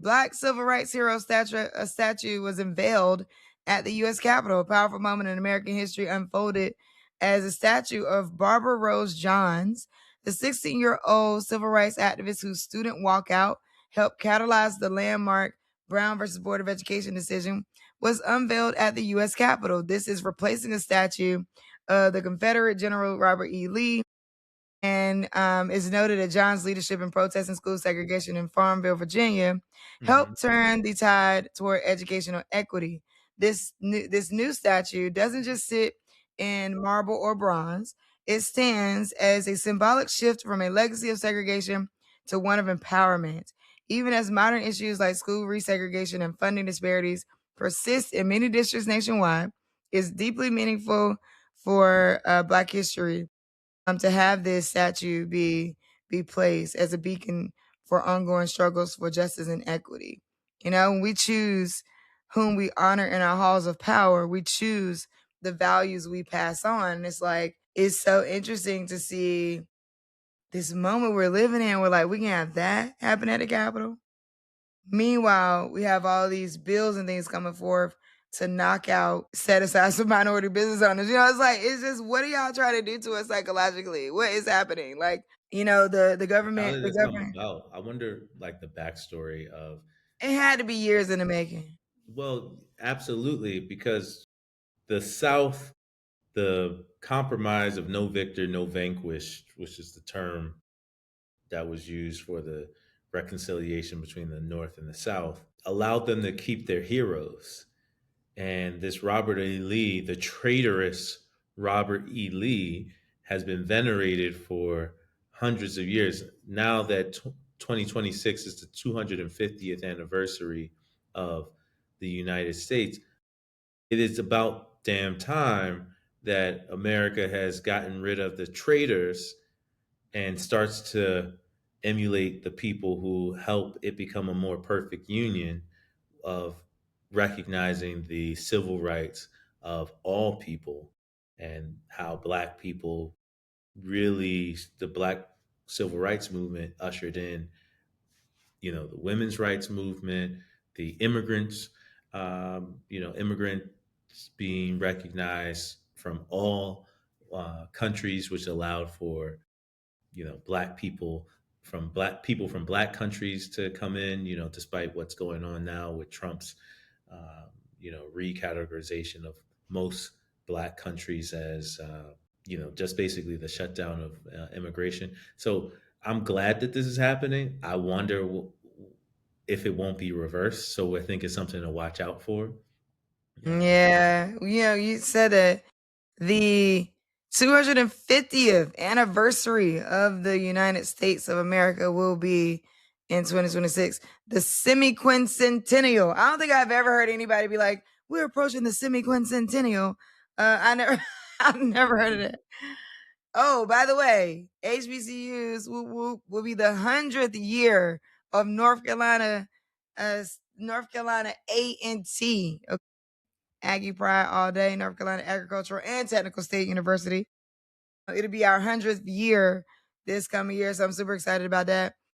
Black civil rights hero statue was unveiled at the U.S. Capitol. A powerful moment in American history unfolded as a statue of Barbara Rose Johns, the 16-year-old civil rights activist whose student walkout helped catalyze the landmark Brown versus Board of Education decision, was unveiled at the U.S. Capitol. This is replacing a statue of the Confederate General Robert E. Lee, and is noted that John's leadership in protesting school segregation in Farmville, Virginia, helped turn the tide toward educational equity. This new statue doesn't just sit in marble or bronze. It stands as a symbolic shift from a legacy of segregation to one of empowerment. Even as modern issues like school resegregation and funding disparities persist in many districts nationwide, it's deeply meaningful for Black history to have this statue be placed as a beacon for ongoing struggles for justice and equity. You know, when we choose whom we honor in our halls of power, we choose the values we pass on. And it's like, it's so interesting to see this moment we're living in. We're like, we can have that happen at the Capitol. Meanwhile, we have all these bills and things coming forth to knock out set aside some minority business owners. You know, it's like, it's just, what are y'all trying to do to us psychologically? What is happening? Like, you know, the How government, did this come about? I wonder, like the backstory of. it had to be years in the making. Well, absolutely, because the South, the compromise of no victor, no vanquished, which is the term that was used for the reconciliation between the North and the South, allowed them to keep their heroes. And this Robert E. Lee, the traitorous Robert E. Lee, has been venerated for hundreds of years. Now that 2026 is the 250th anniversary of the United States, it is about damn time that America has gotten rid of the traitors and starts to emulate the people who help it become a more perfect union of recognizing the civil rights of all people and how Black people really, the Black civil rights movement ushered in, the women's rights movement, the immigrants, immigrants being recognized from all countries, which allowed for Black people from Black countries to come in. Despite what's going on now with Trump's recategorization of most Black countries as just basically the shutdown of immigration. So I'm glad that this is happening. I wonder if it won't be reversed. So I think it's something to watch out for. Yeah. You know, you said that the 250th anniversary of the United States of America will be in 2026, the semi-quincentennial. I don't think I've ever heard anybody be like, we're approaching the semi-quincentennial. I never, I've never heard of that. Oh, by the way, HBCUs will be the 100th year of North Carolina A&T. Okay. Aggie Pride all day, North Carolina Agricultural and Technical State University. It'll be our 100th year this coming year, so I'm super excited about that.